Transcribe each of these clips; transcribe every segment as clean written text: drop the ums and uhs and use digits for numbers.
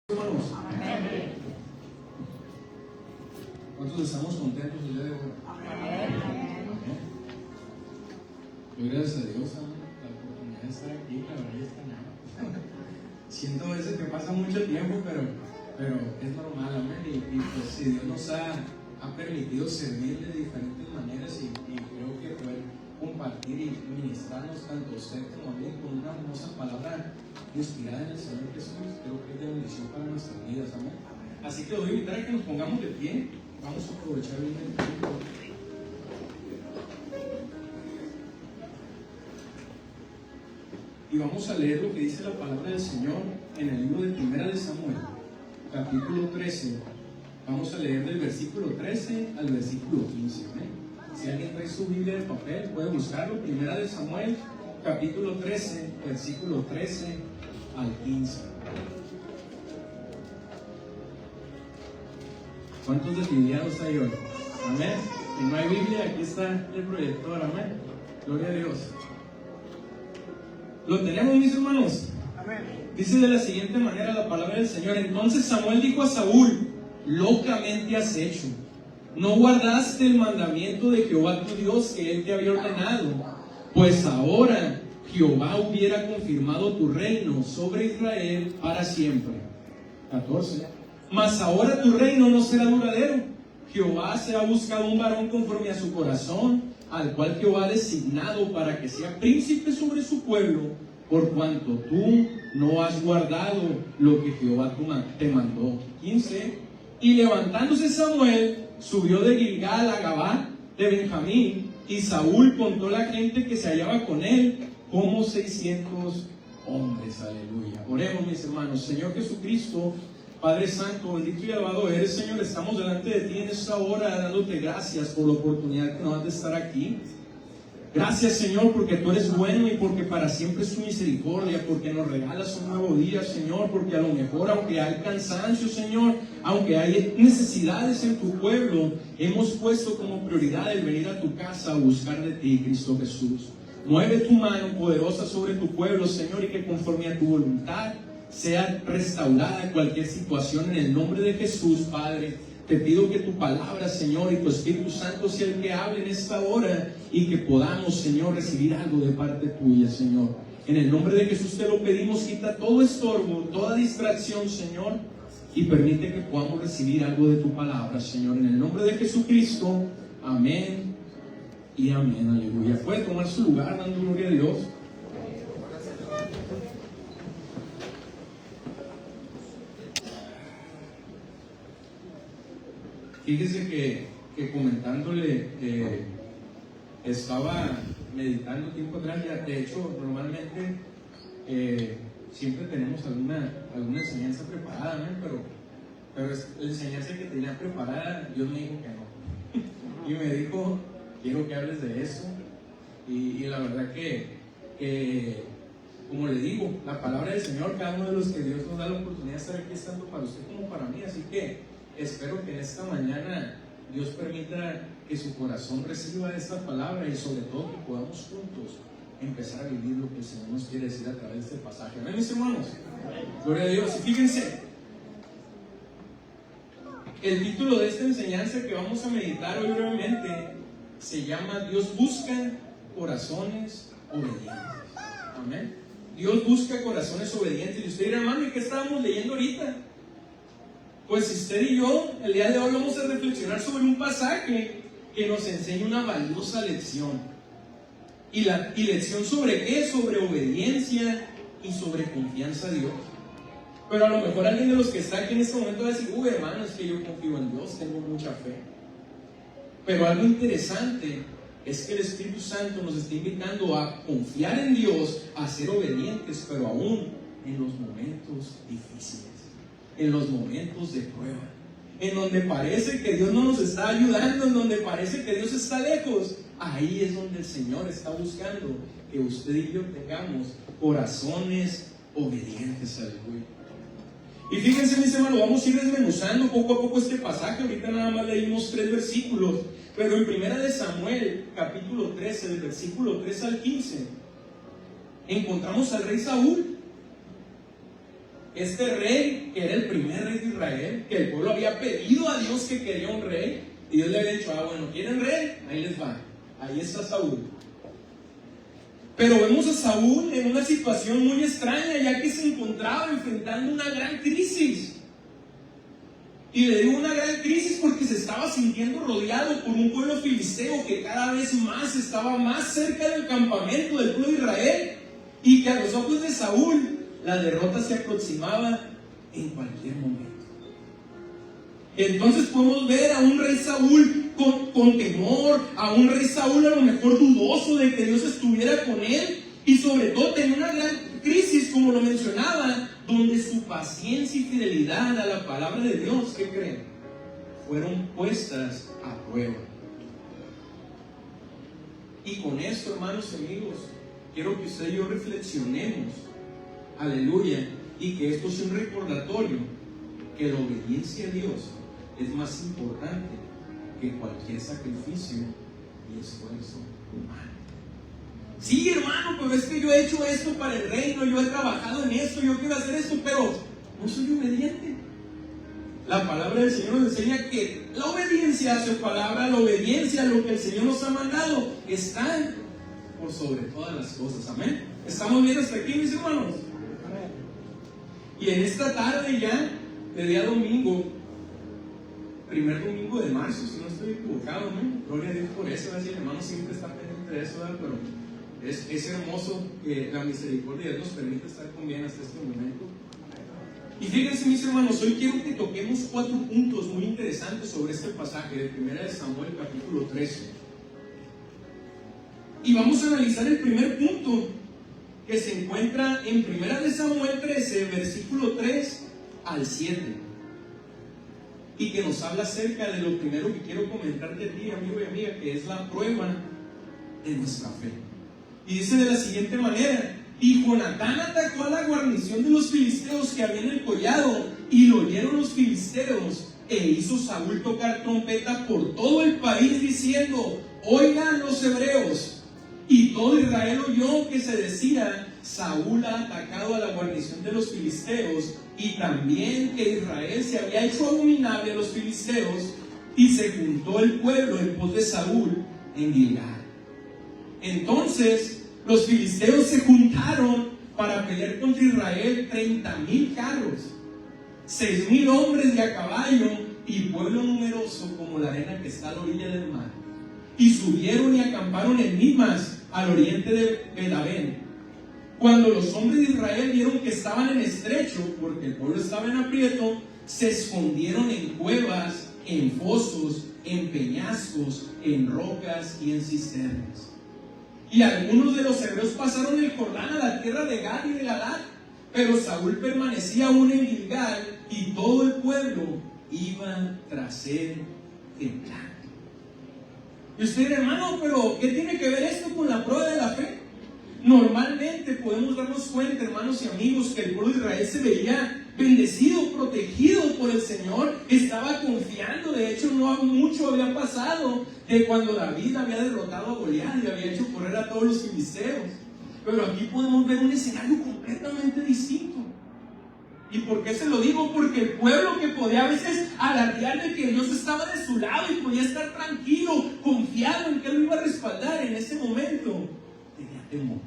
Hermanos, ¿cuántos estamos contentos el día de hoy? Doy gracias a Dios, la oportunidad de estar aquí, la verdad es que siento a veces que pasa mucho tiempo, pero es normal, amén. Y pues si Dios nos ha permitido servir de diferentes maneras y creo que poder compartir y ministrarnos tanto a usted como a mí con una hermosa palabra inspirada en el Señor Jesús, creo que es de bendición para nuestras vidas, amén. Así que voy a invitar a que nos pongamos de pie. Vamos a aprovechar bien el tiempo. Y vamos a leer lo que dice la palabra del Señor en el libro de Primera de Samuel, capítulo 13. Vamos a leer del versículo 13 al versículo 15. ¿Amén? Si alguien trae su Biblia de papel, puede buscarlo. Primera de Samuel, capítulo 13, versículo 13 al 15. ¿Cuántos desviados hay hoy? Amén. Si no hay Biblia, aquí está el proyector. Amén. Gloria a Dios. ¿Lo tenemos, mis hermanos? Amén. Dice de la siguiente manera la palabra del Señor. Entonces Samuel dijo a Saúl: locamente has hecho. No guardaste el mandamiento de Jehová tu Dios que él te había ordenado. Pues ahora Jehová hubiera confirmado tu reino sobre Israel para siempre. 14. Mas ahora tu reino no será duradero. Jehová se ha buscado un varón conforme a su corazón, al cual Jehová ha designado para que sea príncipe sobre su pueblo, por cuanto tú no has guardado lo que Jehová te mandó. 15. Y levantándose Samuel, subió de Gilgal a Gabá de Benjamín, y Saúl contó la gente que se hallaba con él, como 600 hombres. Aleluya. Oremos, mis hermanos. Señor Jesucristo, Padre Santo, bendito y alabado eres, Señor. Estamos delante de ti en esta hora, dándote gracias por la oportunidad que nos das de estar aquí. Gracias, Señor, porque tú eres bueno y porque para siempre es tu misericordia, porque nos regalas un nuevo día, Señor, porque a lo mejor, aunque hay cansancio, Señor, aunque hay necesidades en tu pueblo, hemos puesto como prioridad el venir a tu casa a buscar de ti, Cristo Jesús. Mueve tu mano poderosa sobre tu pueblo, Señor, y que conforme a tu voluntad sea restaurada cualquier situación en el nombre de Jesús, Padre. Te pido que tu palabra, Señor, y tu Espíritu Santo sea el que hable en esta hora y que podamos, Señor, recibir algo de parte tuya, Señor. En el nombre de Jesús te lo pedimos. Quita todo estorbo, toda distracción, Señor, y permite que podamos recibir algo de tu palabra, Señor. En el nombre de Jesucristo, amén y amén. Aleluya. Puede tomar su lugar dando gloria a Dios. Fíjese que comentándole, estaba meditando tiempo atrás. Ya, de hecho, normalmente siempre tenemos alguna enseñanza preparada, ¿no? Pero la enseñanza que tenía preparada, Dios me dijo que no. Y me dijo: quiero que hables de eso. Y la verdad que, como le digo, la palabra del Señor, cada uno de los que Dios nos da la oportunidad de estar aquí, es tanto para usted como para mí. Así que espero que en esta mañana Dios permita que su corazón reciba esta palabra y sobre todo que podamos juntos empezar a vivir lo que el Señor nos quiere decir a través de este pasaje. ¿Amén, mis hermanos? Gloria a Dios. Y fíjense, el título de esta enseñanza que vamos a meditar hoy brevemente se llama: Dios busca corazones obedientes. Amén. Dios busca corazones obedientes. Y usted dirá: hermano, ¿y qué estábamos leyendo ahorita? Pues usted y yo, el día de hoy vamos a reflexionar sobre un pasaje que nos enseña una valiosa lección. ¿Y lección sobre qué? Sobre obediencia y sobre confianza a Dios. Pero a lo mejor alguien de los que está aquí en este momento va a decir: uy, hermano, es que yo confío en Dios, tengo mucha fe. Pero algo interesante es que el Espíritu Santo nos está invitando a confiar en Dios, a ser obedientes, pero aún en los momentos difíciles, en los momentos de prueba, en donde parece que Dios no nos está ayudando, en donde parece que Dios está lejos. Ahí es donde el Señor está buscando que usted y yo tengamos corazones obedientes. Aleluya. Y fíjense, mis hermanos, vamos a ir desmenuzando poco a poco este pasaje. Ahorita nada más leímos 3 versículos, pero en Primera de Samuel, capítulo 13, del versículo 3 al 15, encontramos al rey Saúl. Este rey, que era el primer Israel, que el pueblo había pedido a Dios que quería un rey, y Dios le había dicho, bueno, ¿quieren rey? Ahí les va, ahí está Saúl. Pero vemos a Saúl en una situación muy extraña, ya que se encontraba enfrentando una gran crisis. Y le digo una gran crisis porque se estaba sintiendo rodeado por un pueblo filisteo que cada vez más estaba más cerca del campamento del pueblo de Israel, y que a los ojos de Saúl la derrota se aproximaba en cualquier momento. Entonces podemos ver a un rey Saúl con temor, a un rey Saúl a lo mejor dudoso de que Dios estuviera con él, y sobre todo tenía una gran crisis, como lo mencionaba, donde su paciencia y fidelidad a la palabra de Dios, ¿qué creen? Fueron puestas a prueba. Y con esto, hermanos y amigos, quiero que usted y yo reflexionemos, aleluya, y que esto sea un recordatorio que la obediencia a Dios es más importante que cualquier sacrificio y esfuerzo humano. Sí, hermano, pero es que yo he hecho esto para el reino, yo he trabajado en esto, yo quiero hacer esto, pero no soy obediente. La palabra del Señor nos enseña que la obediencia a su palabra, la obediencia a lo que el Señor nos ha mandado, está por sobre todas las cosas. Amén. ¿Estamos bien hasta aquí, mis hermanos? Y en esta tarde ya, de día domingo, primer domingo de marzo, si no estoy equivocado, ¿no? Gloria a Dios por eso. Así el hermano siempre está pendiente de eso, ¿verdad? Pero es hermoso que la misericordia de Dios nos permite estar con bien hasta este momento. Y fíjense, mis hermanos, hoy quiero que toquemos 4 puntos muy interesantes sobre este pasaje de 1 Samuel capítulo 13. Y vamos a analizar el primer punto, que se encuentra en 1 Samuel 13, versículo 3 al 7. Y que nos habla acerca de lo primero que quiero comentarte a ti, amigo y amiga, que es la prueba de nuestra fe. Y dice de la siguiente manera: y Jonatán atacó a la guarnición de los filisteos que habían en el collado, y lo oyeron los filisteos, e hizo Saúl tocar trompeta por todo el país, diciendo: oigan los hebreos. Y todo Israel oyó que se decía: Saúl ha atacado a la guarnición de los filisteos, y también que Israel se había hecho abominable a los filisteos, y se juntó el pueblo en pos de Saúl en Gilgal. Entonces los filisteos se juntaron para pelear contra Israel 30,000 carros, 6,000 hombres de a caballo, y pueblo numeroso como la arena que está a la orilla del mar. Y subieron y acamparon en Mimas, al oriente de Betabén. Cuando los hombres de Israel vieron que estaban en estrecho, porque el pueblo estaba en aprieto, se escondieron en cuevas, en fosos, en peñascos, en rocas y en cisternas. Y algunos de los hebreos pasaron el Jordán a la tierra de Gad y de Galad, pero Saúl permanecía aún en Gilgal, y todo el pueblo iba tras él temblando. Y usted, hermano, pero ¿qué tiene que ver esto con la prueba de la fe? Normalmente podemos darnos cuenta, hermanos y amigos, que el pueblo de Israel se veía bendecido, protegido por el Señor, estaba confiando. De hecho, no mucho había pasado de cuando David había derrotado a Goliat y había hecho correr a todos los filisteos. Pero aquí podemos ver un escenario completamente distinto. ¿Y por qué se lo digo? Porque el pueblo, que podía a veces alardear de que Dios estaba de su lado y podía estar tranquilo, confiado en que Él lo iba a respaldar, en ese momento tenía temor.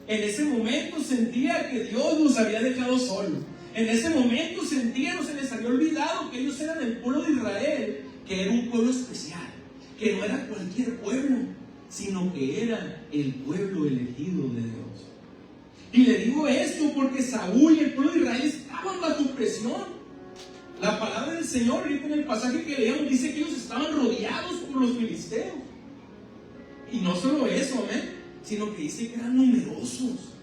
En ese momento sentía que Dios los había dejado solos. En ese momento sentían, o se les había olvidado que ellos eran el pueblo de Israel, que era un pueblo especial, que no era cualquier pueblo, sino que era el pueblo elegido de Dios. Y le digo esto porque Saúl y el pueblo de Israel estaban bajo presión. La palabra del Señor, ahorita en el pasaje que leíamos, dice que ellos estaban rodeados por los filisteos. Y no solo eso, amén, sino que dice que eran numerosos.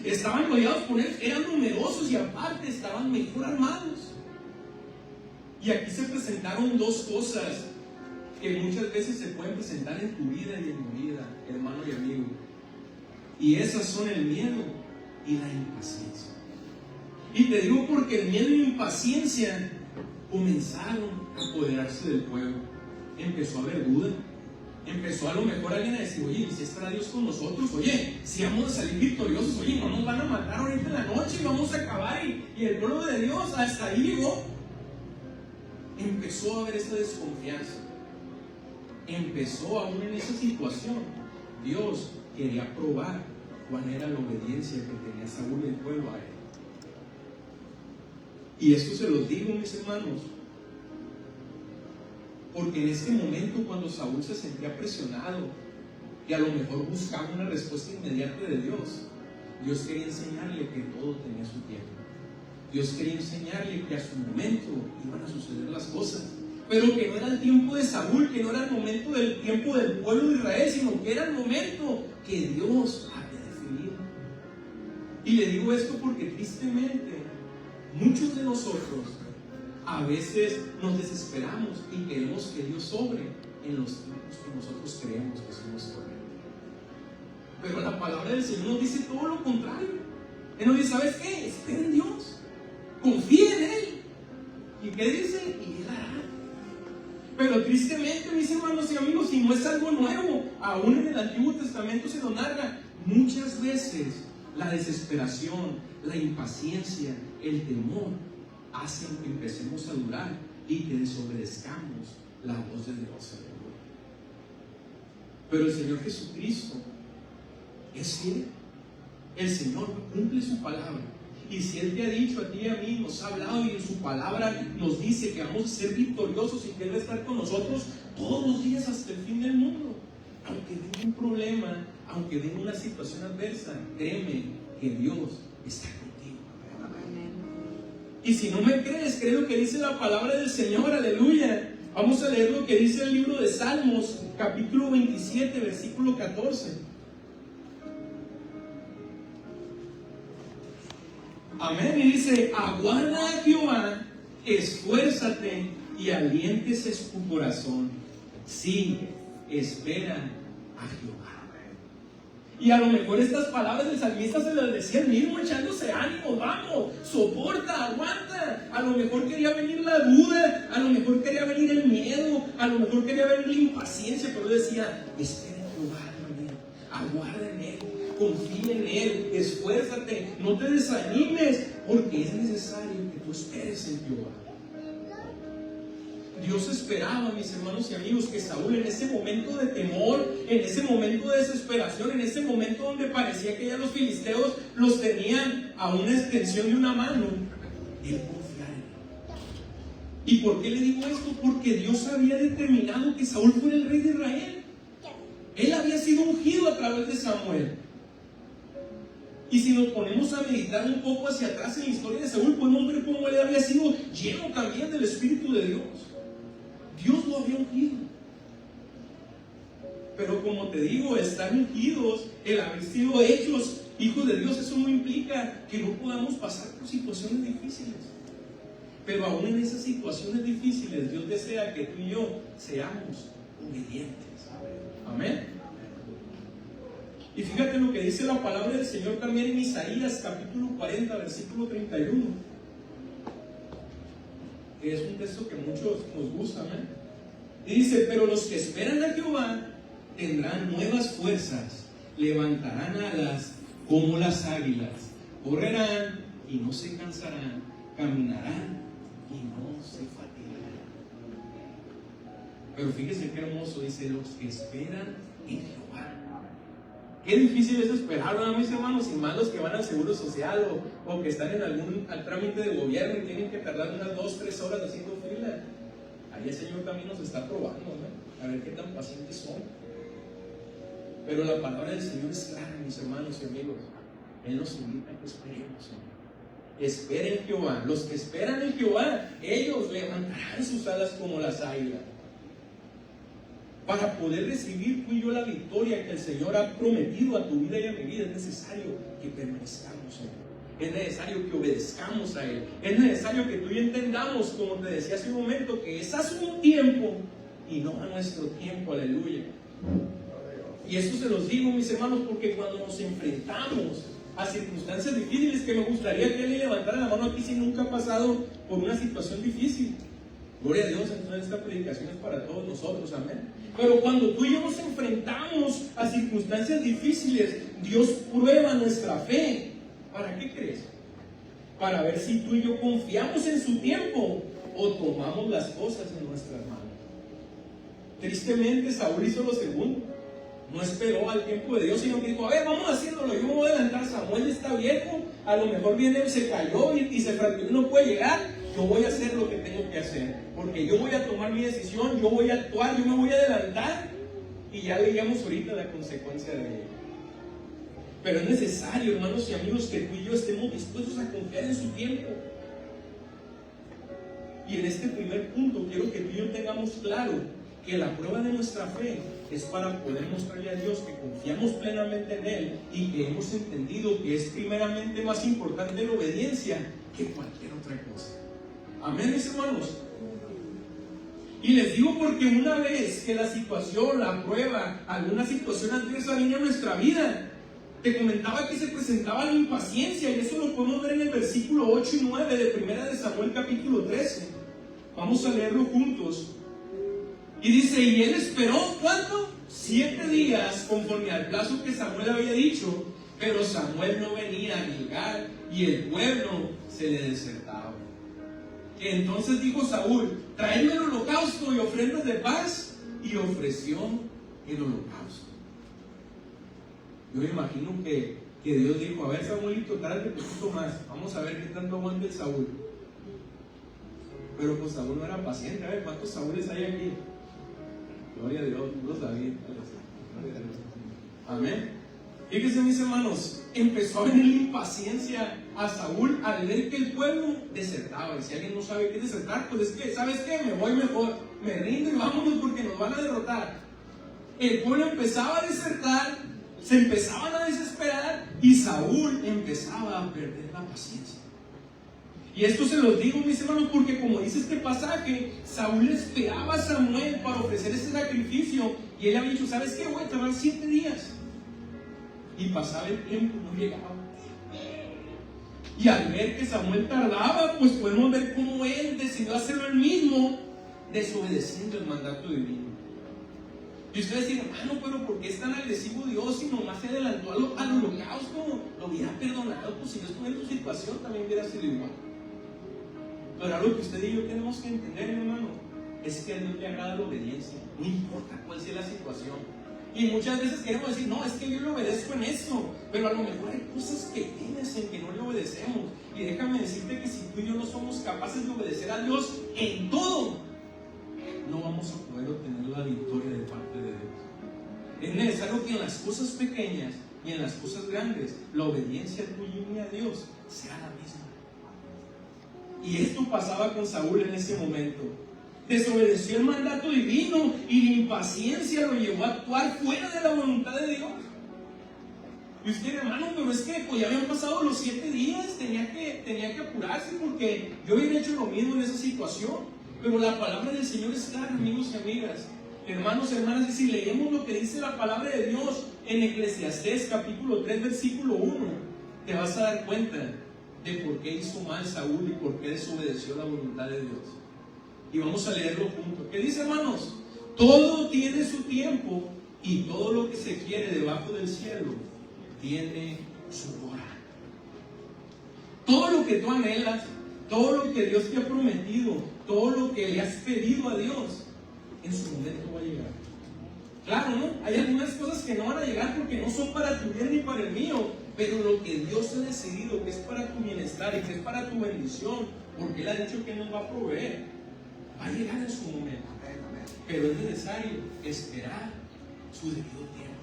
Estaban rodeados por ellos, eran numerosos, y aparte estaban mejor armados. Y aquí se presentaron 2 cosas que muchas veces se pueden presentar en tu vida y en mi vida, hermano y amigo. Y esas son el miedo y la impaciencia. Y te digo porque el miedo y la impaciencia comenzaron a apoderarse del pueblo. Empezó a haber duda. Empezó a lo mejor alguien a decir: oye, ¿si estará Dios con nosotros? Oye, si vamos a salir victoriosos, oye, no nos van a matar ahorita en la noche y vamos a acabar. Y el pueblo de Dios hasta ahí llegó. empezó a haber esa desconfianza. Empezó aún en esa situación. Dios quería probar cuál era la obediencia que tenía Saúl del pueblo a él. Y esto se los digo, mis hermanos, porque en ese momento, cuando Saúl se sentía presionado y a lo mejor buscaba una respuesta inmediata de Dios, Dios quería enseñarle que todo tenía su tiempo. Dios quería enseñarle que a su momento iban a suceder las cosas, pero que no era el tiempo de Saúl, que no era el momento del tiempo del pueblo de Israel, sino que era el momento que Dios había definido. Y le digo esto porque tristemente muchos de nosotros a veces nos desesperamos y queremos que Dios sobre en los tiempos que nosotros creemos que son los correctos. Pero la palabra del Señor nos dice todo lo contrario. Él nos dice, ¿sabes qué? Espera en Dios, confía en Él. ¿Y qué dice? Y Él hará. Pero tristemente, mis hermanos y amigos, si no es algo nuevo, aún en el Antiguo Testamento se nos narra, muchas veces la desesperación, la impaciencia, el temor hacen que empecemos a dudar y que desobedezcamos la voz de Dios. Pero el Señor Jesucristo es fiel. El Señor cumple su palabra. Y si Él te ha dicho a ti y a mí, nos ha hablado y en su palabra nos dice que vamos a ser victoriosos y que Él va a estar con nosotros todos los días hasta el fin del mundo, aunque venga un problema, aunque venga una situación adversa, créeme que Dios está contigo. Y si no me crees, cree lo que dice la palabra del Señor, aleluya. Vamos a leer lo que dice el libro de Salmos, capítulo 27, versículo 14. Amén. Y dice, aguarda a Jehová, esfuérzate y aliéntese tu corazón. Sí, espera a Jehová. Y a lo mejor estas palabras del salmista se las decía él mismo, echándose ánimo, vamos, soporta, aguanta. A lo mejor quería venir la duda, a lo mejor quería venir el miedo, a lo mejor quería venir la impaciencia, pero él decía, espera en Jehová, aguarda en Él, confía en Él, esfuérzate, no te desanimes, porque es necesario que tú esperes en Jehová. Dios esperaba, mis hermanos y amigos, que Saúl en ese momento de temor, en ese momento de desesperación, en ese momento donde parecía que ya los filisteos los tenían a una extensión de una mano, él confiara en Él. ¿Y por qué le digo esto? Porque Dios había determinado que Saúl fuera el rey de Israel. Él había sido ungido a través de Samuel. Y si nos ponemos a meditar un poco hacia atrás en la historia de Saúl, podemos ver cómo él había sido lleno también del Espíritu de Dios. Dios lo había ungido. Pero como te digo, estar ungidos, el haber sido hechos hijos de Dios, eso no implica que no podamos pasar por situaciones difíciles. Pero aún en esas situaciones difíciles, Dios desea que tú y yo seamos obedientes. Amén. Y fíjate lo que dice la palabra del Señor también en Isaías capítulo 40, versículo 31. Que es un texto que muchos nos gusta, ¿eh? Y dice, pero los que esperan a Jehová tendrán nuevas fuerzas, levantarán alas como las águilas, correrán y no se cansarán, caminarán y no se fatigarán. Pero fíjese qué hermoso, dice, los que esperan en Jehová. Qué difícil es esperar, ¿no, mis hermanos? Y más los que van al seguro social o que están en algún trámite de gobierno y tienen que tardar unas 2-3 horas haciendo fila. Ahí el Señor también nos está probando, ¿no? A ver qué tan pacientes son. Pero la palabra del Señor es clara, mis hermanos y amigos. Él nos invita a que esperemos, Señor. Esperen en Jehová. Los que esperan en Jehová, ellos levantarán sus alas como las águilas. Para poder recibir tú y yo la victoria que el Señor ha prometido a tu vida y a mi vida, es necesario que permanezcamos en Él. Es necesario que obedezcamos a Él. Es necesario que tú y yo entendamos, como te decía hace un momento, que es a su tiempo y no a nuestro tiempo. Aleluya. Y esto se los digo, mis hermanos, porque cuando nos enfrentamos a circunstancias difíciles, que me gustaría que Él levantara la mano aquí si nunca ha pasado por una situación difícil. Gloria a Dios, entonces esta predicación es para todos nosotros, amén. Pero cuando tú y yo nos enfrentamos a circunstancias difíciles, Dios prueba nuestra fe. ¿Para qué crees? para ver si tú y yo confiamos en su tiempo o tomamos las cosas en nuestras manos. Tristemente, Saúl hizo lo segundo. No esperó al tiempo de Dios, sino que dijo: a ver, vamos haciéndolo, yo me voy a adelantar. Samuel está viejo, a lo mejor viene, se cayó y se fracturó y no puede llegar. Yo voy a hacer lo que tengo que hacer, porque yo voy a tomar mi decisión, yo voy a actuar, yo me voy a adelantar. Y ya leíamos ahorita la consecuencia de ello. Pero es necesario, hermanos y amigos, que tú y yo estemos dispuestos a confiar en su tiempo. Y en este primer punto quiero que tú y yo tengamos claro que la prueba de nuestra fe es para poder mostrarle a Dios que confiamos plenamente en Él y que hemos entendido que es primeramente más importante la obediencia que cualquier otra cosa. Amén, mis hermanos. Y les digo porque una vez que la situación, la prueba, alguna situación adversa viene a nuestra vida, te comentaba que se presentaba la impaciencia, y eso lo podemos ver en el versículo 8 y 9 de 1 de Samuel capítulo 13. Vamos a leerlo juntos. Y dice: y él esperó, ¿cuánto? 7 días, conforme al plazo que Samuel había dicho, pero Samuel no venía a Gilgal y el pueblo se le desertaba. Entonces dijo Saúl: traedme el holocausto y ofrendas de paz, y ofreció el holocausto. Yo me imagino que Dios dijo: a ver, Samuelito, tráete un poquito más, vamos a ver qué tanto aguanta el Saúl. Pero pues Saúl no era paciente. A ver, ¿cuántos Saúles hay aquí? Gloria a Dios, puro David. Amén. Fíjense, mis hermanos, empezó a venir impaciencia a Saúl al ver que el pueblo desertaba. Y si alguien no sabe qué es desertar, pues es que, ¿sabes qué? Me voy mejor, me rindo y vámonos porque nos van a derrotar. El pueblo empezaba a desertar, se empezaban a desesperar y Saúl empezaba a perder la paciencia. Y esto se los digo, mis hermanos, porque como dice este pasaje, Saúl esperaba a Samuel para ofrecer ese sacrificio y él había dicho: ¿sabes qué? Voy a tardar 7 días. Y pasaba el tiempo y no llegaba. Y al ver que Samuel tardaba, pues podemos ver cómo él decidió hacerlo él mismo, desobedeciendo el mandato divino. Y ustedes dicen: hermano, pero ¿por qué es tan agresivo Dios si nomás se adelantó al holocausto? Lo hubiera perdonado, pues si yo estuve en tu situación también hubiera sido igual. Pero algo que usted y yo tenemos que entender, hermano, es que a Dios le agrada la obediencia, no importa cuál sea la situación. Y muchas veces queremos decir: no, es que yo le obedezco en esto, pero a lo mejor hay cosas pequeñas en que no le obedecemos. Y déjame decirte que si tú y yo no somos capaces de obedecer a Dios en todo, no vamos a poder obtener la victoria de parte de Dios. Es necesario que en las cosas pequeñas y en las cosas grandes, la obediencia tuya y a Dios sea la misma. Y esto pasaba con Saúl en ese momento. Desobedeció el mandato divino y la impaciencia lo llevó a actuar fuera de la voluntad de Dios. Y usted, hermano, pero es que pues ya habían pasado los 7 días, tenía que apurarse porque yo hubiera hecho lo mismo en esa situación. Pero la palabra del Señor es clara, amigos y amigas. Hermanos y hermanas, y si leemos lo que dice la palabra de Dios en Eclesiastés capítulo 3 versículo 1, te vas a dar cuenta de por qué hizo mal Saúl y por qué desobedeció la voluntad de Dios. Y vamos a leerlo juntos. ¿Qué dice, hermanos? Todo tiene su tiempo y todo lo que se quiere debajo del cielo tiene su hora. Todo lo que tú anhelas, todo lo que Dios te ha prometido, todo lo que le has pedido a Dios, en su momento va a llegar. Claro, ¿no? Hay algunas cosas que no van a llegar porque no son para tu bien ni para el mío, pero lo que Dios ha decidido que es para tu bienestar y que es para tu bendición, porque Él ha dicho que nos va a proveer, va a llegar en su momento. Pero es necesario esperar su debido tiempo.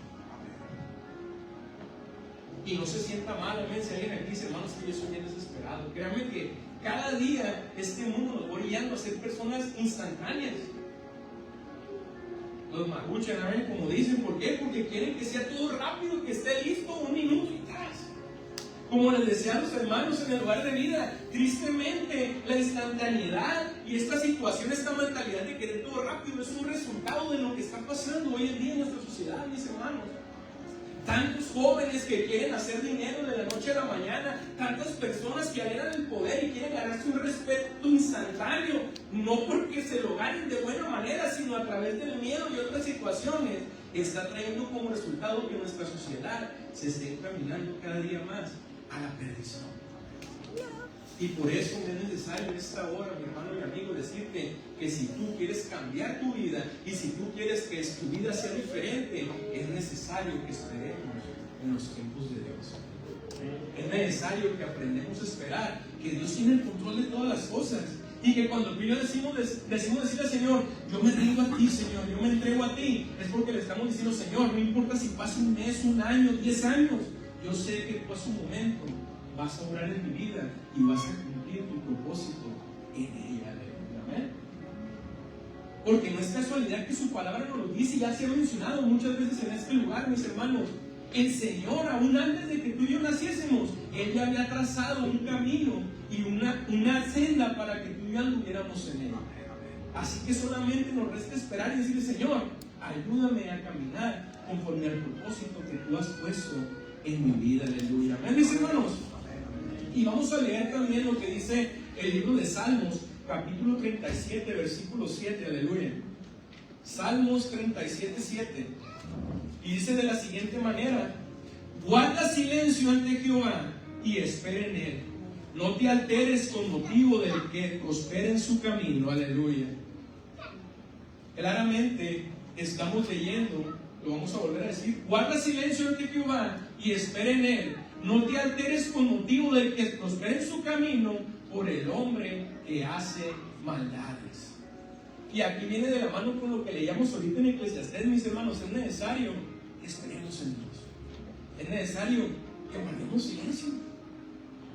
Y no se sienta mal, amén, si alguien aquí dice: hermanos, que yo soy bien desesperado. Créanme que cada día este mundo nos va guiando a ser personas instantáneas. Los maguchan, amén, como dicen. ¿Por qué? Porque quieren que sea todo rápido, que esté listo 1 minuto y tras. Como les decía a los hermanos en el lugar de vida, tristemente la instantaneidad y esta situación, esta mentalidad de querer todo rápido es un resultado de lo que está pasando hoy en día en nuestra sociedad, mis hermanos. Tantos jóvenes que quieren hacer dinero de la noche a la mañana, tantas personas que anhelan el poder y quieren ganarse un respeto instantáneo, no porque se lo ganen de buena manera, sino a través del miedo y otras situaciones, está trayendo como resultado que nuestra sociedad se esté encaminando cada día más a la perdición. Y por eso es necesario en esta hora, mi hermano y amigo, decirte que si tú quieres cambiar tu vida y si tú quieres que tu vida sea diferente, es necesario que esperemos en los tiempos de Dios. Es necesario que aprendamos a esperar, que Dios tiene el control de todas las cosas. Y que cuando tú y yo decimos decirle al Señor, yo me rindo a ti, Señor, yo me entrego a ti, es porque le estamos diciendo, Señor, no importa si pasa un mes, un año, 10 años, yo sé que tú a su momento vas a obrar en mi vida y vas a cumplir tu propósito en ella. Amén. Porque no es casualidad que su palabra nos lo dice, ya se ha mencionado muchas veces en este lugar, mis hermanos. El Señor, aún antes de que tú y yo naciésemos, Él ya había trazado un camino y una senda para que tú y yo anduviéramos en Él. Así que solamente nos resta esperar y decirle, Señor, ayúdame a caminar conforme al propósito que tú has puesto en mi vida. Aleluya. Amén, mis hermanos. Y vamos a leer también lo que dice el libro de Salmos, capítulo 37, versículo 7. Aleluya. Salmos 37, 7. Y dice de la siguiente manera: guarda silencio ante Jehová y espera en Él. No te alteres con motivo del que prospere en su camino. Aleluya. Claramente estamos leyendo, lo vamos a volver a decir: guarda silencio ante Jehová y espera en Él. No te alteres con motivo del que prospere en su camino por el hombre que hace maldades. Y aquí viene de la mano con lo que leíamos ahorita en Eclesiastés, mis hermanos. Es necesario que esperemos en Dios. Es necesario que guardemos silencio.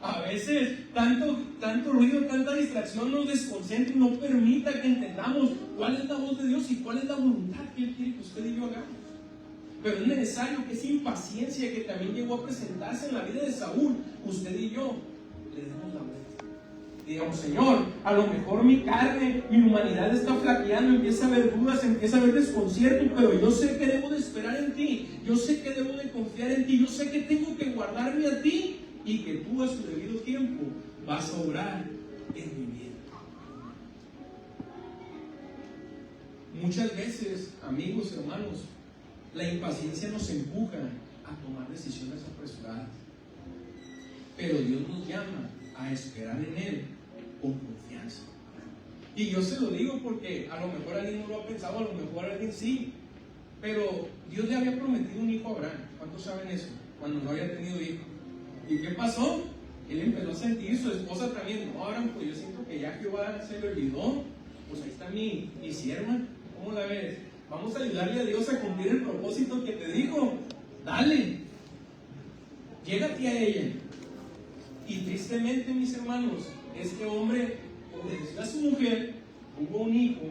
A veces tanto ruido, tanta distracción nos desconcentra y no permita que entendamos cuál es la voz de Dios y cuál es la voluntad que Él quiere que usted y yo hagamos. Pero es necesario que esa impaciencia que también llegó a presentarse en la vida de Saúl, usted y yo le demos la vuelta. Y digamos, Señor, a lo mejor mi carne, mi humanidad está flaqueando, empieza a haber dudas, empieza a haber desconcierto, pero yo sé que debo de esperar en ti, yo sé que debo de confiar en ti, yo sé que tengo que guardarme a ti y que tú a su debido tiempo vas a obrar en mi vida. Muchas veces, amigos, hermanos, la impaciencia nos empuja a tomar decisiones apresuradas. Pero Dios nos llama a esperar en Él con confianza. Y yo se lo digo porque a lo mejor alguien no lo ha pensado, a lo mejor alguien sí. Pero Dios le había prometido un hijo a Abraham. ¿Cuántos saben eso? Cuando no había tenido hijo. ¿Y qué pasó? Él empezó a sentir, su esposa también, no, Abraham, pues yo siento que ya Jehová se le olvidó. Pues ahí está mi sierva. ¿Cómo la ves? Vamos a ayudarle a Dios a cumplir el propósito que te dijo. Dale. Llégate a ella. Y tristemente, mis hermanos, este hombre obedeció a su mujer, tuvo un hijo,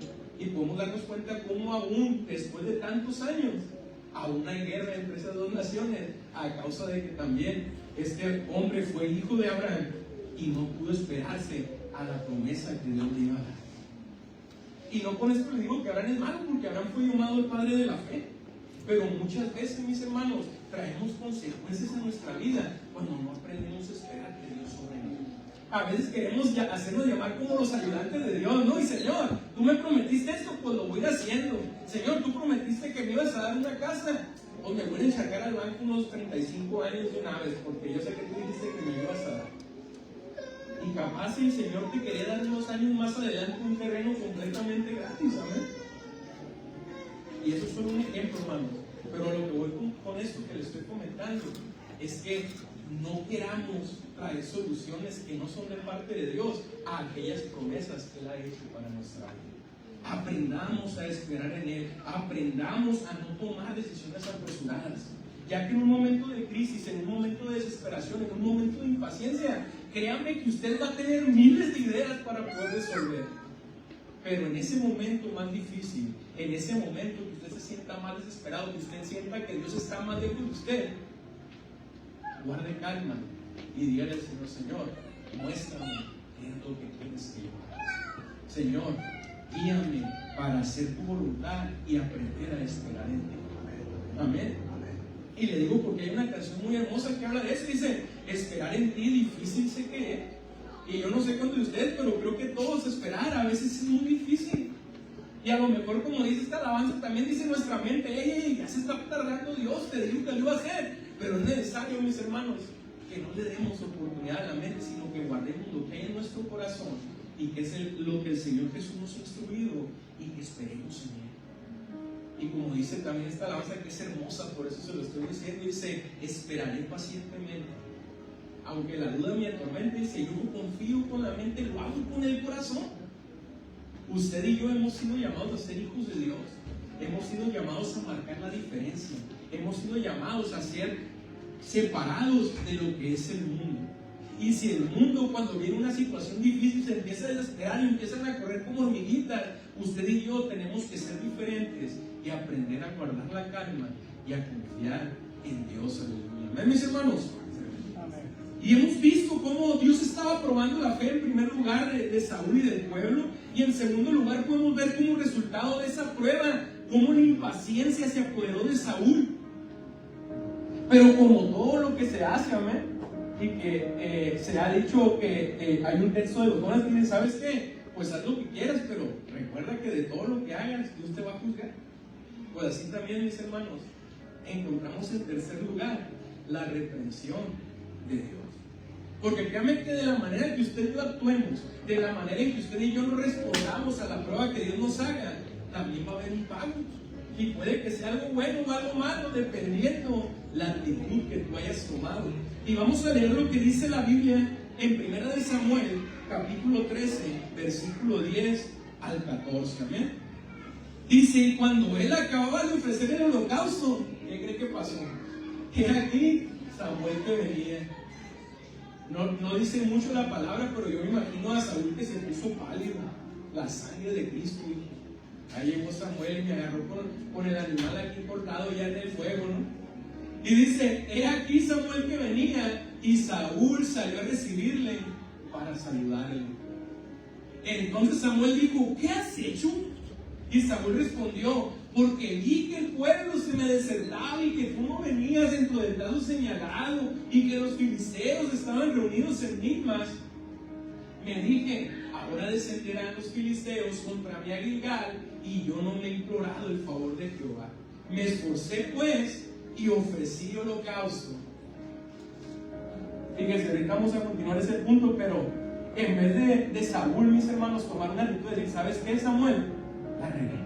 y podemos darnos cuenta cómo aún después de tantos años, aún hay guerra entre esas dos naciones, a causa de que también este hombre fue hijo de Abraham y no pudo esperarse a la promesa que Dios le iba a dar. Y no con esto les digo que Abraham es malo, porque Abraham fue llamado el padre de la fe. Pero muchas veces, mis hermanos, traemos consecuencias en nuestra vida cuando no aprendemos a esperar que Dios sobre nosotros. A veces queremos hacernos llamar como los ayudantes de Dios, ¿no? Y Señor, tú me prometiste esto, pues lo voy a ir haciendo. Señor, tú prometiste que me ibas a dar una casa, pues me voy a encargar al banco unos 35 años de una vez, porque yo sé que tú dijiste que me ibas a dar. Y capaz el Señor te quería dar unos años más adelante un terreno completamente gratis, ¿amén? Y eso es solo un ejemplo, hermanos. Pero lo que voy con esto que les estoy comentando es que no queramos traer soluciones que no son de parte de Dios a aquellas promesas que Él ha hecho para nuestra vida. Aprendamos a esperar en Él, aprendamos a no tomar decisiones apresuradas, ya que en un momento de crisis, en un momento de desesperación, en un momento de impaciencia, créanme que usted va a tener miles de ideas para poder resolver. Pero en ese momento más difícil, en ese momento que usted se sienta más desesperado, que usted sienta que Dios está más lejos de usted, guarde calma y dígale al Señor: Señor, muéstrame qué es lo que quieres que yo haga. Señor, guíame para hacer tu voluntad y aprender a esperar en ti. Amén. Y le digo porque hay una canción muy hermosa que habla de eso. Dice: esperar en ti difícil sé que es. Y yo no sé cuántos de ustedes, pero creo que todos esperar a veces es muy difícil. Y a lo mejor, como dice esta alabanza, también dice nuestra mente: ya se está tardando Dios, te digo que lo iba a hacer. Pero es necesario, mis hermanos, que no le demos oportunidad a la mente, sino que guardemos lo que hay en nuestro corazón y que es lo que el Señor Jesús nos ha instruido y que esperemos en Él. Y como dice también esta alabanza, que es hermosa, por eso se lo estoy diciendo, dice: esperaré pacientemente, aunque la duda me atormente. Dice: yo confío con la mente, lo hago con el corazón. Usted y yo hemos sido llamados a ser hijos de Dios, hemos sido llamados a marcar la diferencia, hemos sido llamados a ser separados de lo que es el mundo. Y si el mundo, cuando viene una situación difícil, se empieza a desesperar y empiezan a correr como hormiguitas, usted y yo tenemos que ser diferentes y aprender a guardar la calma y a confiar en Dios. Aleluya. ¿Amén, mis hermanos? Amén. Y hemos visto cómo Dios estaba probando la fe en primer lugar de Saúl y del pueblo, y en segundo lugar podemos ver como resultado de esa prueba cómo la impaciencia se apoderó de Saúl. Pero como todo lo que se hace, amén, y que se ha dicho que hay un texto de los dones que dice: ¿sabes qué? Pues haz lo que quieras, pero recuerda que de todo lo que hagas Dios te va a juzgar. Pues así también, mis hermanos, encontramos en tercer lugar la reprensión de Dios. Porque créanme que de la manera que usted y yo actuemos, de la manera en que usted y yo no respondamos a la prueba que Dios nos haga, también va a haber un pago. Y puede que sea algo bueno o algo malo, dependiendo la actitud que tú hayas tomado. Y vamos a leer lo que dice la Biblia en 1 Samuel, capítulo 13, versículo 10 al 14. ¿Amén? Dice: cuando él acababa de ofrecer el holocausto, ¿qué cree que pasó? Que aquí Samuel que venía. No dice mucho la palabra, pero yo me imagino a Saúl que se puso pálido. La sangre de Cristo. Ahí llegó Samuel y me agarró con el animal aquí cortado ya en el fuego, ¿no? Y dice: he aquí Samuel que venía, y Saúl salió a recibirle para saludarle. Entonces Samuel dijo: ¿qué has hecho? Y Saúl respondió: porque vi que el pueblo se me desertaba y que tú no venías dentro del plazo señalado y que los filisteos estaban reunidos en Micmas. Me dije: ahora descenderán los filisteos contra mí a Gilgal, y yo no me he implorado el favor de Jehová. Me esforcé pues y ofrecí holocausto. Fíjense, ahorita vamos a continuar ese punto, pero en vez de Saúl, mis hermanos, tomar una actitud de decir: ¿sabes qué, Samuel? La regué.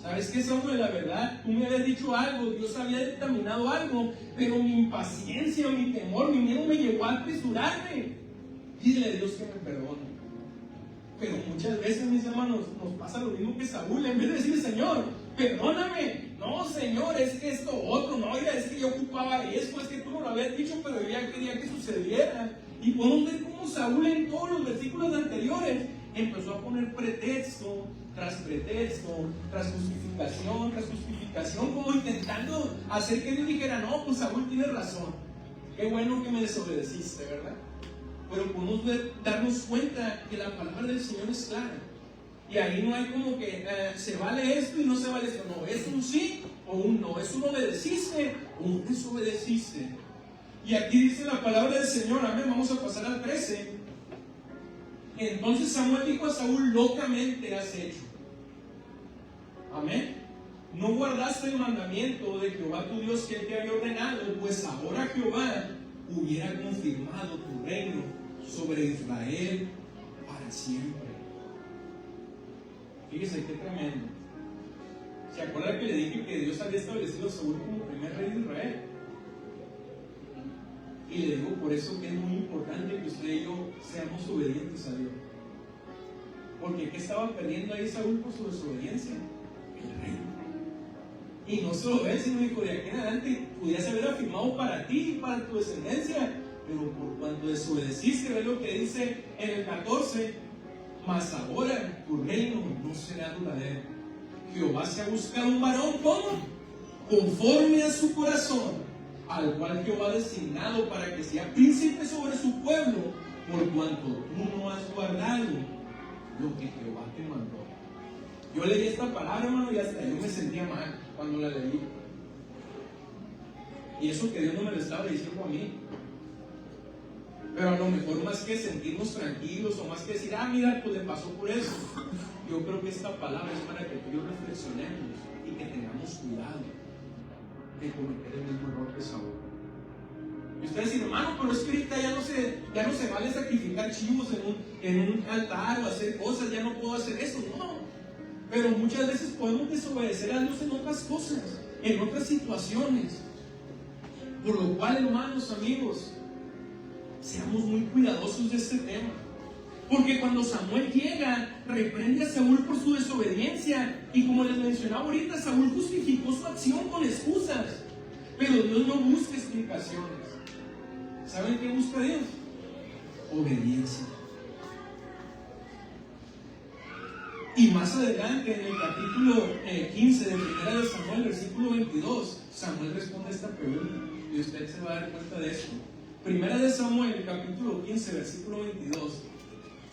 ¿Sabes qué, Samuel? La verdad, tú me habías dicho algo, Dios había determinado algo, pero mi impaciencia, mi temor, mi miedo me llevó a apresurarme. Dile a Dios que me perdone. Pero muchas veces, mis hermanos, nos pasa lo mismo que Saúl. En vez de decirle: Señor, perdóname, no, Señor, es que esto otro, no, mira, es que yo ocupaba esto, es que tú no lo habías dicho, pero yo ya quería que sucediera. Y podemos ver cómo Saúl, en todos los versículos anteriores, empezó a poner pretexto, tras justificación, como intentando hacer que Dios dijera: no, pues Saúl tiene razón, qué bueno que me desobedeciste, ¿verdad? Pero podemos darnos cuenta que la palabra del Señor es clara. Y ahí no hay como que se vale esto y no se vale esto. No, es un sí o un no. Es un obedeciste o un desobedeciste. Y aquí dice la palabra del Señor. Amén. Vamos a pasar al 13. Entonces Samuel dijo a Saúl: locamente has hecho. Amén. No guardaste el mandamiento de Jehová tu Dios que él te había ordenado, pues ahora Jehová hubiera confirmado tu reino sobre Israel para siempre. Fíjese qué tremendo. ¿Se acuerda que le dije que Dios había establecido a Saúl como primer rey de Israel? Y le digo por eso que es muy importante que usted y yo seamos obedientes a Dios. Porque ¿qué estaba perdiendo ahí Saúl por su desobediencia? El reino. Y no solo él, sino dijo: de aquí en adelante pudieras haber afirmado para ti y para tu descendencia, pero por cuanto desobedeciste, ve lo que dice en el 14: mas ahora tu reino no será duradero. Jehová se ha buscado un varón, ¿cómo? Conforme a su corazón, al cual Jehová ha designado para que sea príncipe sobre su pueblo, por cuanto tú no has guardado lo que Jehová te mandó. Yo leí esta palabra, hermano, y hasta yo me sentía mal cuando la leí. Y eso que Dios no me lo estaba diciendo a mí. Pero a lo mejor, más que sentirnos tranquilos o más que decir: mira, pues le pasó por eso, yo creo que esta palabra es para que tú y yo reflexionemos y que tengamos cuidado de cometer el mismo error que Saúl. Y ustedes dicen, hermano, pero es que ahorita ya no se vale sacrificar chivos en un altar o hacer cosas, ya no puedo hacer eso. No, pero muchas veces podemos desobedecer a Dios en otras cosas, en otras situaciones. Por lo cual, hermanos, amigos, seamos muy cuidadosos de este tema. Porque cuando Samuel llega, reprende a Saúl por su desobediencia. Y como les mencionaba ahorita, Saúl justificó su acción con excusas. Pero Dios no busca explicaciones. ¿Saben qué busca Dios? Obediencia. Y más adelante, en el capítulo 15 de 1 de Samuel, versículo 22, Samuel responde esta pregunta. Y usted se va a dar cuenta de esto. 1 de Samuel, capítulo 15, versículo 22.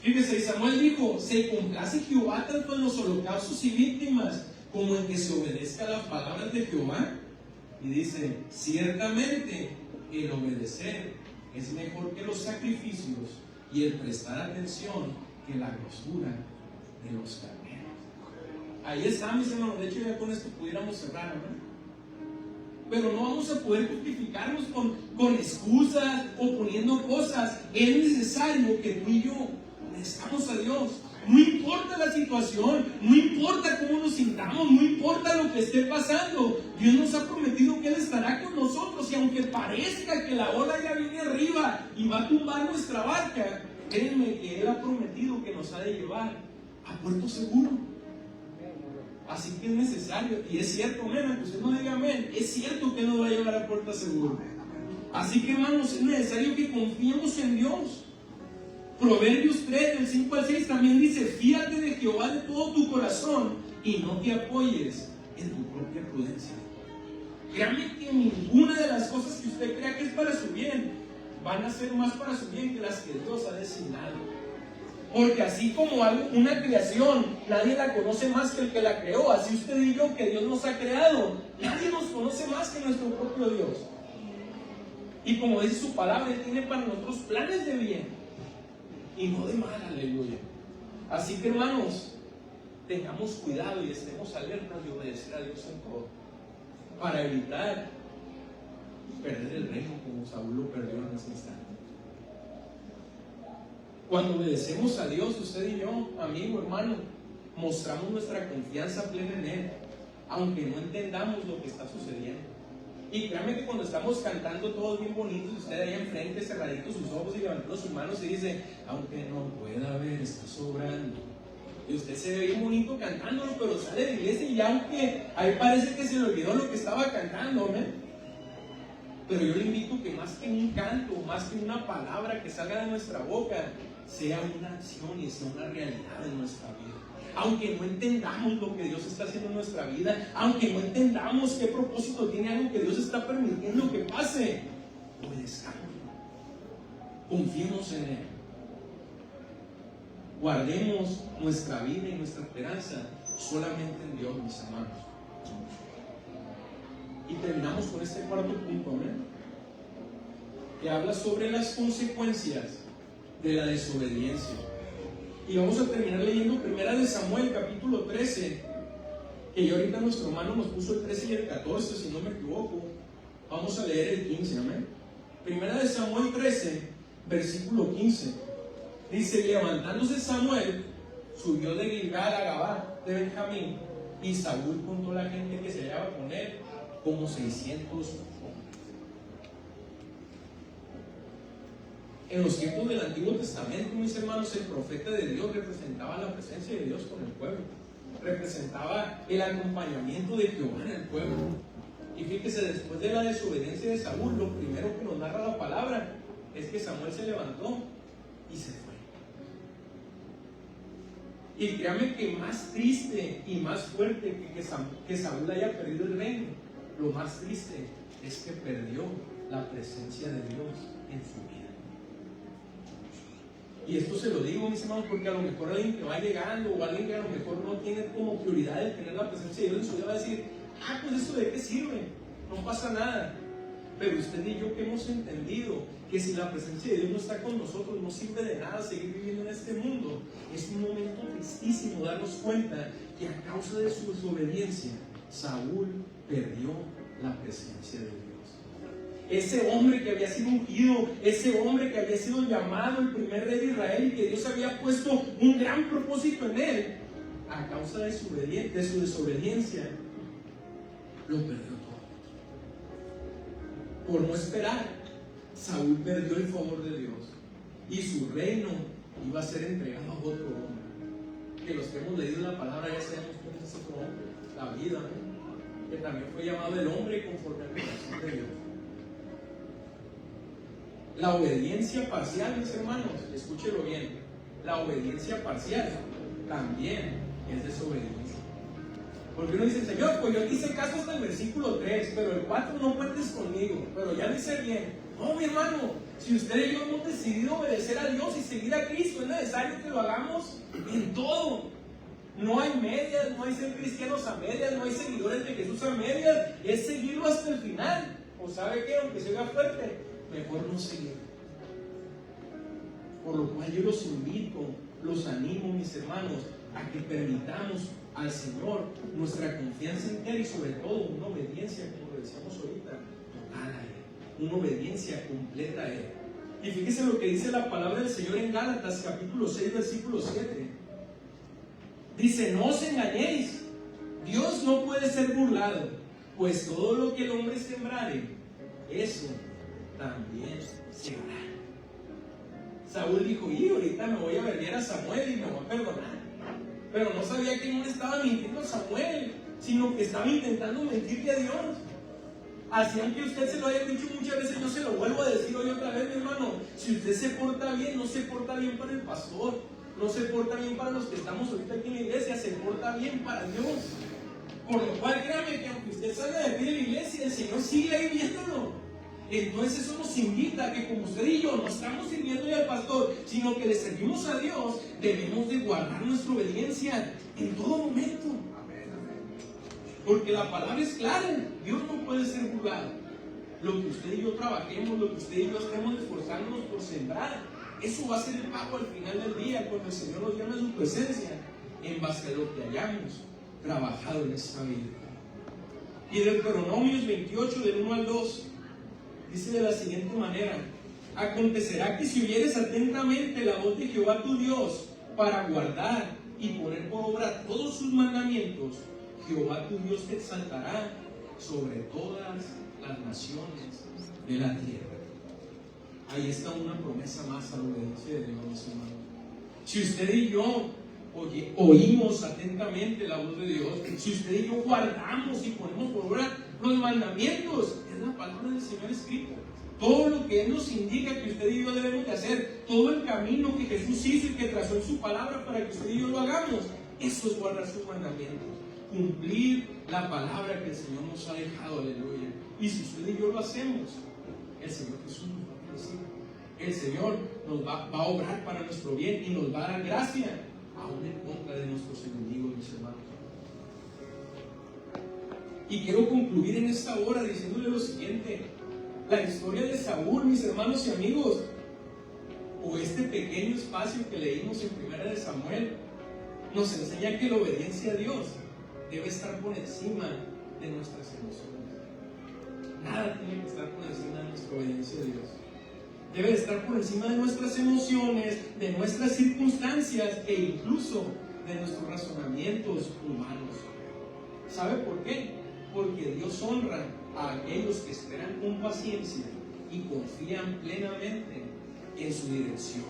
Fíjese, Samuel dijo: se complace Jehová tanto en los holocaustos y víctimas como en que se obedezca las palabras de Jehová. Y dice: ciertamente el obedecer es mejor que los sacrificios, y el prestar atención que la grosura de los carneros. Ahí está, mis hermanos. De hecho, ya con esto pudiéramos cerrar, ¿no? Pero no vamos a poder justificarnos con excusas o poniendo cosas. Es necesario que tú y yo obedezcamos a Dios. No importa la situación, no importa cómo nos sintamos, no importa lo que esté pasando. Dios nos ha prometido que Él estará con nosotros. Y aunque parezca que la ola ya viene arriba y va a tumbar nuestra barca, créanme que Él ha prometido que nos ha de llevar a puerto seguro. Así que es necesario, y es cierto, amén, que usted no diga amén, es cierto que nos va a llevar a puerto seguro. Así que, hermanos, es necesario que confiemos en Dios. Proverbios 3, del 5 al 6 también dice: fíate de Jehová de todo tu corazón y no te apoyes en tu propia prudencia. Créame que ninguna de las cosas que usted crea que es para su bien van a ser más para su bien que las que Dios ha designado. Porque así como una creación, nadie la conoce más que el que la creó. Así usted y yo, que Dios nos ha creado, nadie nos conoce más que nuestro propio Dios. Y como dice su palabra, Él tiene para nosotros planes de bien y no de mal, aleluya. Así que, hermanos, tengamos cuidado y estemos alertas de obedecer a Dios en todo, para evitar perder el reino como Saúl lo perdió en ese instante. Cuando obedecemos a Dios, usted y yo, amigo, hermano, mostramos nuestra confianza plena en Él, aunque no entendamos lo que está sucediendo. Y créanme que cuando estamos cantando todos bien bonitos, usted ahí enfrente, cerradito sus ojos y levantando sus manos y dice: aunque no pueda ver, está sobrando. Y usted se ve bien bonito cantándolo, pero sale de la iglesia y aunque ahí parece que se le olvidó lo que estaba cantando, ¿no? Pero yo le invito que más que un canto, más que una palabra que salga de nuestra boca, sea una acción y sea una realidad en nuestra vida. Aunque no entendamos lo que Dios está haciendo en nuestra vida, aunque no entendamos qué propósito tiene algo que Dios está permitiendo que pase, obedezcamos, confiemos en Él, guardemos nuestra vida y nuestra esperanza solamente en Dios, mis hermanos. Y terminamos con este cuarto punto, ¿no? Que habla sobre las consecuencias de la desobediencia. Y vamos a terminar leyendo 1 de Samuel, capítulo 13, que ya ahorita nuestro hermano nos puso el 13 y el 14, si no me equivoco. Vamos a leer el 15, amén. 1 de Samuel 13, versículo 15. Dice: levantándose Samuel, subió de Gilgal a Gabá de Benjamín, y Saúl contó a la gente que se hallaba con él, como 600 hombres. En los tiempos del Antiguo Testamento, mis hermanos, el profeta de Dios representaba la presencia de Dios con el pueblo, representaba el acompañamiento de Jehová en el pueblo. Y fíjese, después de la desobediencia de Saúl, lo primero que nos narra la palabra es que Samuel se levantó y se fue. Y créame que más triste y más fuerte que Saúl haya perdido el reino, lo más triste es que perdió la presencia de Dios en su vida. Y esto se lo digo, mis hermanos, porque a lo mejor alguien que va llegando o alguien que a lo mejor no tiene como prioridad el tener la presencia de Dios en su vida va a decir: pues eso de qué sirve, no pasa nada. Pero usted y yo que hemos entendido que si la presencia de Dios no está con nosotros, no sirve de nada seguir viviendo en este mundo. Es un momento tristísimo darnos cuenta que a causa de su desobediencia, Saúl perdió la presencia de Dios. ese hombre que había sido ungido, ese hombre que había sido llamado el primer rey de Israel y que Dios había puesto un gran propósito en él, a causa de su desobediencia, lo perdió todo. Por no esperar, Saúl perdió el favor de Dios y su reino iba a ser entregado a otro hombre. Que los que hemos leído la palabra ya sabemos quién es ese otro hombre, David, ¿no? Que también fue llamado el hombre conforme al corazón de Dios. La obediencia parcial, mis hermanos, escúchelo bien, la obediencia parcial también es desobediencia. Porque uno dice, Señor, pues yo te hice caso hasta el versículo 3, pero el 4 no cuentes conmigo, pero ya lo hice bien. No, mi hermano, si usted y yo hemos decidido obedecer a Dios y seguir a Cristo, es necesario que lo hagamos en todo. No hay medias, no hay ser cristianos a medias, no hay seguidores de Jesús a medias, es seguirlo hasta el final. O sabe que, aunque se oiga fuerte, mejor no seguir. Por lo cual yo los invito, los animo, mis hermanos, a que permitamos al Señor nuestra confianza entera y sobre todo una obediencia, como lo decíamos ahorita, total a Él, una obediencia completa a Él. Y fíjese lo que dice la palabra del Señor en Gálatas capítulo 6 versículo 7. Dice, no os engañéis, Dios no puede ser burlado, pues todo lo que el hombre sembrare, eso también segará. Saúl dijo, y ahorita me voy a ver a Samuel y me voy a perdonar. Pero no sabía que no le estaba mintiendo a Samuel, sino que estaba intentando mentirle a Dios. Así, aunque usted se lo haya dicho muchas veces, yo se lo vuelvo a decir hoy otra vez, mi hermano. Si usted se porta bien, no se porta bien para el pastor, no se porta bien para los que estamos ahorita aquí en la iglesia, se porta bien para Dios. Por lo cual, créame que aunque usted salga de aquí de la iglesia, el Señor sigue ahí viéndolo. Entonces eso nos invita a que, como usted y yo no estamos sirviéndole al pastor, sino que le servimos a Dios, debemos de guardar nuestra obediencia en todo momento. Porque la palabra es clara, Dios no puede ser burlado. Lo que usted y yo trabajemos, lo que usted y yo estemos esforzándonos por sembrar, eso va a ser el pago al final del día, cuando el Señor nos llame a su presencia, en base a lo que hayamos trabajado en esta vida. Y de Deuteronomios 28, del 1 al 2, dice de la siguiente manera: acontecerá que si oyeres atentamente la voz de Jehová tu Dios para guardar y poner por obra todos sus mandamientos, Jehová tu Dios te exaltará sobre todas las naciones de la tierra. Ahí está una promesa más a la obediencia de Dios, hermano. Si usted y yo oímos atentamente la voz de Dios, si usted y yo guardamos y ponemos por obra los mandamientos, es la palabra del Señor escrita. Todo lo que Él nos indica que usted y yo debemos de hacer, todo el camino que Jesús hizo y que trazó en su palabra para que usted y yo lo hagamos, eso es guardar sus mandamientos, cumplir la palabra que el Señor nos ha dejado, aleluya. Y si usted y yo lo hacemos, el Señor Jesús nos va a bendecir. El Señor nos va a obrar para nuestro bien y nos va a dar gracia, aún en contra de nuestros enemigos, mis hermanos. Y quiero concluir en esta hora diciéndole lo siguiente: la historia de Saúl, mis hermanos y amigos, o este pequeño espacio que leímos en 1 de Samuel, nos enseña que la obediencia a Dios debe estar por encima de nuestras emociones. Nada tiene que estar por encima de nuestra obediencia a Dios. Debe estar por encima de nuestras emociones, de nuestras circunstancias e incluso de nuestros razonamientos humanos. ¿Sabe por qué? Porque Dios honra a aquellos que esperan con paciencia y confían plenamente en su dirección.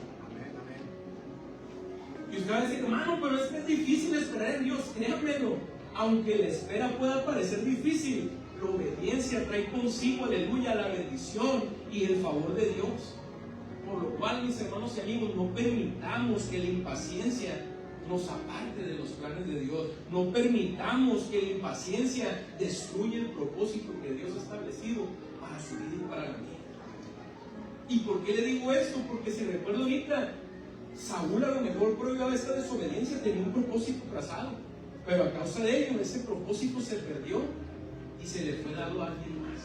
Y usted va a decir, hermano, pero es que es difícil esperar en Dios. Créanmelo, aunque la espera pueda parecer difícil, la obediencia trae consigo, aleluya, la bendición y el favor de Dios. Por lo cual, mis hermanos y amigos, no permitamos que la impaciencia nos aparte de los planes de Dios. No permitamos que la impaciencia destruya el propósito que Dios ha establecido para su vida y para la mía. ¿Y por qué le digo esto? Porque si recuerdo ahorita, Saúl a lo mejor previo a esta desobediencia tenía un propósito trazado, pero a causa de ello ese propósito se perdió y se le fue dado a alguien más.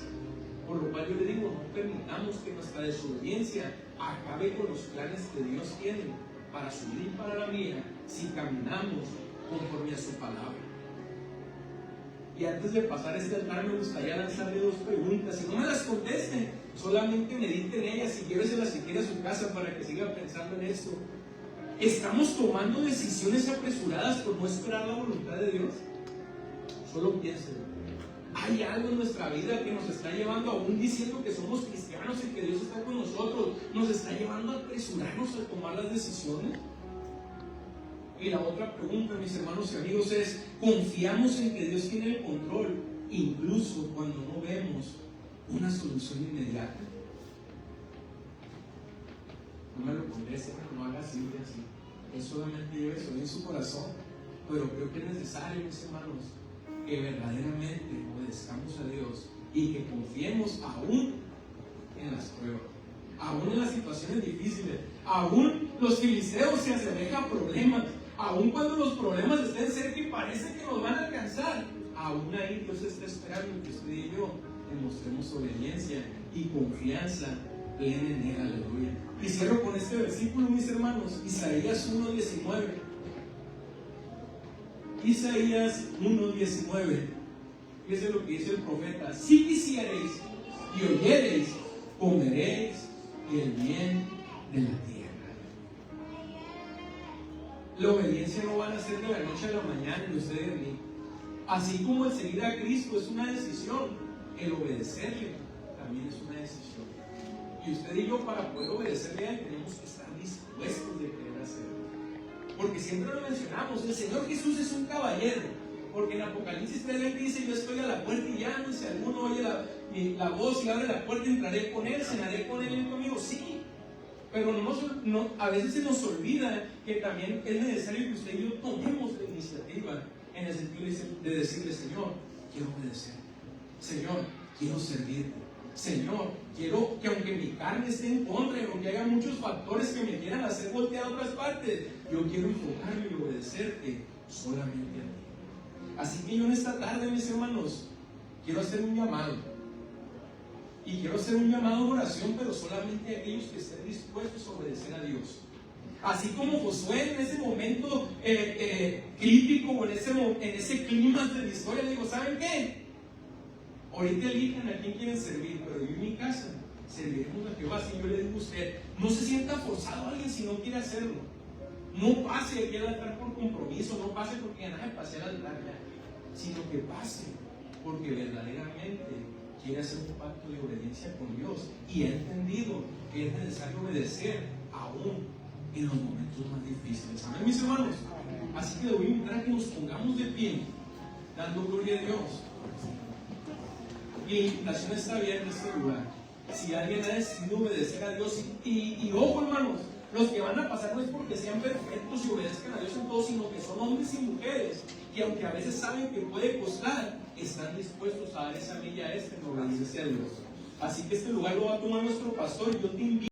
Por lo cual yo le digo, no permitamos que nuestra desobediencia acabe con los planes que Dios tiene para su vida y para la mía, si caminamos conforme a su palabra. Y antes de pasar este altar me gustaría lanzarle dos preguntas. Si no me las contesten, Solamente medite en ella, si quieres se la siquiera a su casa para que siga pensando en esto. ¿Estamos tomando decisiones apresuradas por no esperar la voluntad de Dios? Solo piénselo. Hay algo en nuestra vida que nos está llevando, aún diciendo que somos cristianos y que Dios está con nosotros, nos está llevando a apresurarnos a tomar las decisiones. Y la otra pregunta, mis hermanos y amigos, es: ¿confiamos en que Dios tiene el control, incluso cuando no vemos una solución inmediata? No me lo pondré, no haga así y así. Él solamente lleve eso en su corazón. Pero creo que es necesario, mis hermanos, que verdaderamente obedezcamos a Dios y que confiemos aún en las pruebas, aún en las situaciones difíciles, aún los filisteos se asemejan a problemas, aún cuando los problemas estén cerca y parece que nos van a alcanzar, aún ahí Dios está esperando que usted y yo demostremos obediencia y confianza plena en Él. Aleluya. Y cierro con este versículo, mis hermanos, Isaías 1:19. Isaías 1:19. Fíjense lo que dice el profeta: si quisiereis y oyereis, comeréis el bien de la tierra. La obediencia no va a nacer de la noche a la mañana en usted y en mí. Así como el seguir a Cristo es una decisión, el obedecerle también es una decisión. Y usted y yo, para poder obedecerle a Él, tenemos que estar dispuestos de querer hacerlo. Porque siempre lo mencionamos, el Señor Jesús es un caballero. Porque en Apocalipsis 3 dice: yo estoy a la puerta y llamo, y si alguno oye la voz y abre la puerta, entraré con él, cenaré con él y conmigo. Sí, pero a veces se nos olvida que también es necesario que usted y yo tomemos la iniciativa, en el sentido de decirle: Señor, quiero obedecer, Señor, quiero servirte, Señor, quiero que aunque mi carne esté en contra, aunque haya muchos factores que me quieran hacer voltear a otras partes, yo quiero enfocarme y obedecerte solamente a ti. Así que yo en esta tarde, mis hermanos, quiero hacer un llamado. Y quiero hacer un llamado de oración, pero solamente a aquellos que estén dispuestos a obedecer a Dios. Así como Josué en ese momento crítico, o en ese clima de la historia, le digo: ¿saben qué? Ahorita elijan a quién quieren servir, pero yo en mi casa serviremos a Jehová. Si yo le digo a usted, no se sienta forzado a alguien si no quiere hacerlo. No pase aquí al altar por compromiso, no pase porque ya nada de pasé al altar ya, sino que pase porque verdaderamente quiere hacer un pacto de obediencia con Dios y ha entendido que es necesario obedecer aún en los momentos más difíciles. Amén, mis hermanos. Así que le voy a invitar a que nos pongamos de pie, dando gloria a Dios. Y la invitación está abierta en este lugar. Si alguien ha decidido obedecer a Dios, y ojo, hermanos, los que van a pasar no es porque sean perfectos y obedezcan a Dios en todo, sino que son hombres y mujeres que, aunque a veces saben que puede costar, están dispuestos a dar esa milla extra en obediencia a Dios. Así que este lugar lo va a tomar nuestro pastor, y yo te invito